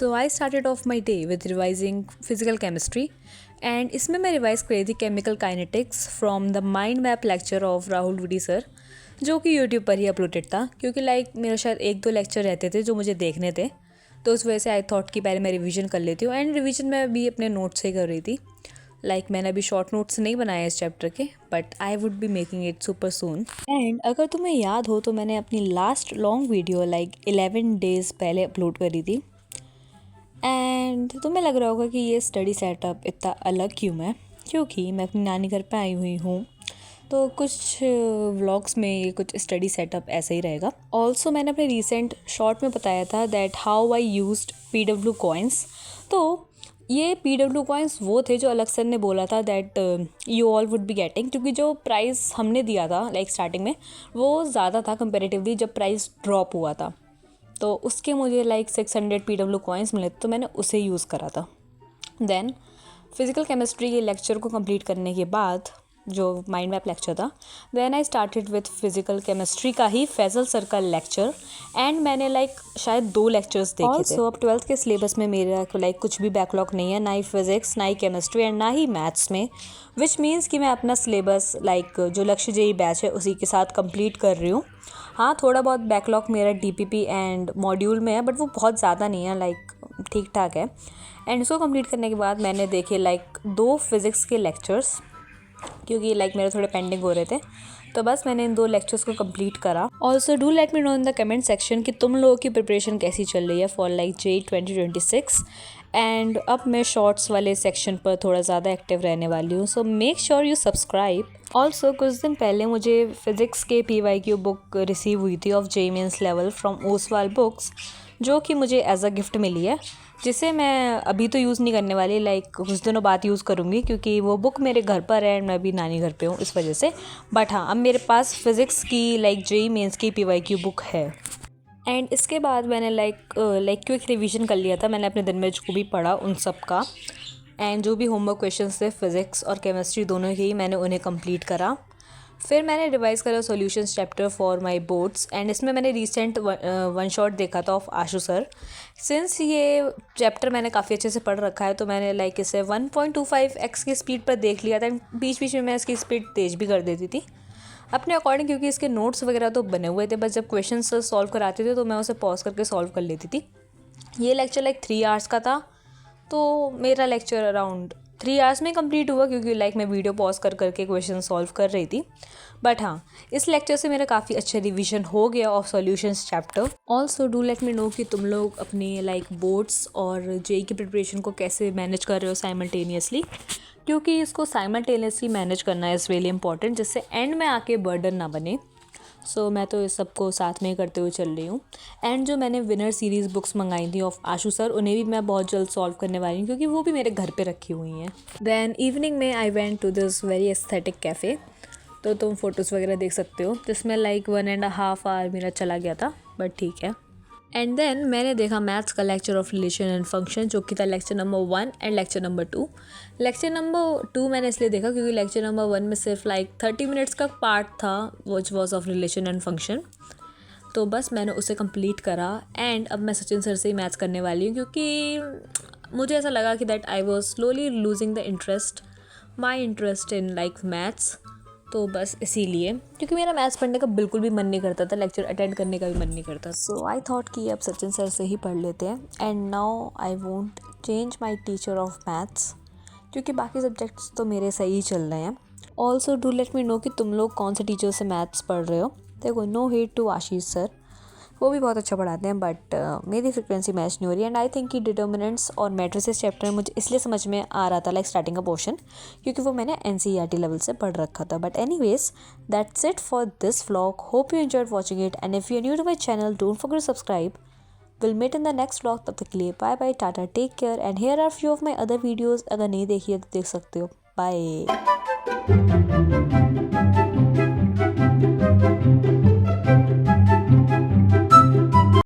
So I started of my day with revising physical chemistry and इसमें मैं revise करी थी chemical kinetics from the mind map lecture of Rahul woody sir, जो कि YouTube पर ही uploaded था क्योंकि मेरा शायद 1-2 लेक्चर रहते थे जो मुझे देखने थे, तो उस वजह से आई थॉट कि पहले मैं रिवीजन कर लेती हूँ। एंड रिवीजन मैं भी अपने नोट्स से कर रही थी। मैंने अभी शॉर्ट नोट्स नहीं बनाए इस चैप्टर के, but I would be making it super soon. And अगर तुम्हें याद हो तो मैंने अपनी लास्ट लॉन्ग वीडियो 11 डेज़ पहले अपलोड करी थी। एंड तुम्हें लग रहा होगा कि ये स्टडी सेटअप इतना अलग क्यों है, क्योंकि मैं अपनी नानी घर पे आई हुई हूँ, तो कुछ व्लॉग्स में ये कुछ स्टडी सेटअप ऐसा ही रहेगा। ऑल्सो मैंने अपने रिसेंट शॉर्ट में बताया था that how I used PW coins. तो ये PW कॉइन्स वो थे जो अलग सर ने बोला था that you all would be getting, क्योंकि जो प्राइस हमने दिया था स्टार्टिंग में वो ज़्यादा था कंपेरेटिवली जब प्राइस ड्रॉप हुआ था, तो उसके मुझे 600 PW कॉइन्स मिले, तो मैंने उसे यूज़ करा था। देन फिज़िकल केमिस्ट्री के लेक्चर को कंप्लीट करने के बाद जो माइंड मैप लेक्चर था, then I started with physical chemistry का ही फैजल सर का लेक्चर। एंड मैंने शायद 2 लेक्चर्स देखे थे। अब 12th के सिलेबस में मेरा कुछ भी बैकलॉग नहीं है, ना ही फिज़िक्स, ना ही केमिस्ट्री एंड ना ही मैथ्स में, विच मीन्स कि मैं अपना सिलेबस जो लक्ष्य जेई बैच है उसी के साथ कंप्लीट कर रही हूँ। हाँ, थोड़ा बहुत बैकलॉग मेरा DPP एंड मॉड्यूल में है, बट वो बहुत ज़्यादा नहीं है, ठीक ठाक है। एंड इसको कंप्लीट करने के बाद मैंने देखे 2 फिज़िक्स के लेक्चर्स, क्योंकि मेरे थोड़े पेंडिंग हो रहे थे, तो बस मैंने इन 2 लेक्चर्स को कंप्लीट करा। Also do let me know in the comment section कि तुम लोगों की प्रिपरेशन कैसी चल रही है फॉर JEE 2026। एंड अब मैं शॉर्ट्स वाले सेक्शन पर थोड़ा ज़्यादा एक्टिव रहने वाली हूँ, so make sure you subscribe. Also कुछ दिन पहले मुझे फिज़िक्स के PYQ बुक रिसीव हुई थी of JEE mains level from Oswaal books, जो कि मुझे एज अ गिफ्ट मिली है, जिसे मैं अभी तो यूज़ नहीं करने वाली, कुछ दिनों बाद यूज़ करूँगी, क्योंकि वो बुक मेरे घर पर है एंड मैं अभी नानी घर पे हूँ इस वजह से। बट हाँ, अब मेरे पास फिज़िक्स की JEE मेंस की PYQ बुक है। एंड इसके बाद मैंने क्विक रिवीजन कर लिया था। मैंने अपने दिन में जो भी पढ़ा उन सब का, एंड जो भी होमवर्क क्वेश्चंस थे फिज़िक्स और केमिस्ट्री दोनों के ही, मैंने उन्हें कंप्लीट करा। फिर मैंने रिवाइज़ करा solutions chapter for my boards, and इसमें मैंने रिसेंट वन शॉट देखा था ऑफ आशु सर। सिंस ये चैप्टर मैंने काफ़ी अच्छे से पढ़ रखा है, तो मैंने इसे 1.25x की स्पीड पर देख लिया था। बीच बीच में मैं इसकी स्पीड तेज़ भी कर देती थी अपने अकॉर्डिंग, क्योंकि इसके नोट्स वगैरह तो बने हुए थे, बस जब क्वेश्चन सॉल्व कराते थे तो मैं उसे पॉज करके सॉल्व कर लेती थी। ये लेक्चर 3 आवर्स का था, तो मेरा लेक्चर अराउंड 3 आवर्स में कंप्लीट हुआ, क्योंकि मैं वीडियो पॉज करके क्वेश्चन सॉल्व कर रही थी। बट हाँ, इस लेक्चर से मेरा काफ़ी अच्छा रिवीजन हो गया of solutions chapter. Also do let me know कि तुम लोग अपने बोर्ड्स और JEE की प्रिपरेशन को कैसे मैनेज कर रहे हो साइमल्टेनियसली, क्योंकि इसको साइमल्टेनियसली मैनेज करना इज़ रियली इंपॉर्टेंट, जिससे एंड में आके बर्डन ना बने। सो मैं तो इस सबको साथ में ही करते हुए चल रही हूँ। एंड जो मैंने विनर सीरीज़ बुक्स मंगाई थी ऑफ आशु सर, उन्हें भी मैं बहुत जल्द सॉल्व करने वाली हूँ, क्योंकि वो भी मेरे घर पे रखी हुई हैं। देन इवनिंग में I went to this very aesthetic cafe, तो तुम फोटोज़ वगैरह देख सकते हो, जिसमें 1.5 आवर मेरा चला गया था, बट ठीक है। एंड देन मैंने देखा मैथ्स का lecture of relation and function, जो कि था lecture number 1 and lecture number 2। Lecture number 2 मैंने इसलिए देखा क्योंकि लेक्चर नंबर 1 में सिर्फ 30 मिनट्स का पार्ट था which was of relation and function, तो बस मैंने उसे कंप्लीट करा। एंड अब मैं सचिन सर से ही मैथ्स करने वाली हूँ, क्योंकि मुझे ऐसा लगा कि that I was slowly losing the my interest in maths, तो बस इसीलिए, क्योंकि मेरा मैथ्स पढ़ने का बिल्कुल भी मन नहीं करता था, लेक्चर अटेंड करने का भी मन नहीं करता। सो आई थॉट कि अब सचिन सर से ही पढ़ लेते हैं। And now I won't change my teacher of maths, क्योंकि बाकी सब्जेक्ट्स तो मेरे सही ही चल रहे हैं। Also do let me know कि तुम लोग कौन से टीचर से मैथ्स पढ़ रहे हो। देखो, no hate to Ashish sir, वो भी बहुत अच्छा पढ़ाते हैं, बट मेरी फ्रिक्वेंसी मैच नहीं हो रही। एंड आई थिंक कि डिटर्मिनेंट्स और मैट्रिसेस चैप्टर मुझे इसलिए समझ में आ रहा था स्टार्टिंग का पोर्शन, क्योंकि वो मैंने NCERT लेवल से पढ़ रखा था। But anyways, that's it for this vlog. Hope you enjoyed watching it, and if you are new to my channel, don't forget to subscribe. Will meet in the next vlog. तब तक के लिए bye bye, tata, take care. And here are few of my other videos, अगर नहीं देखी है तो देख सकते हो। बाय।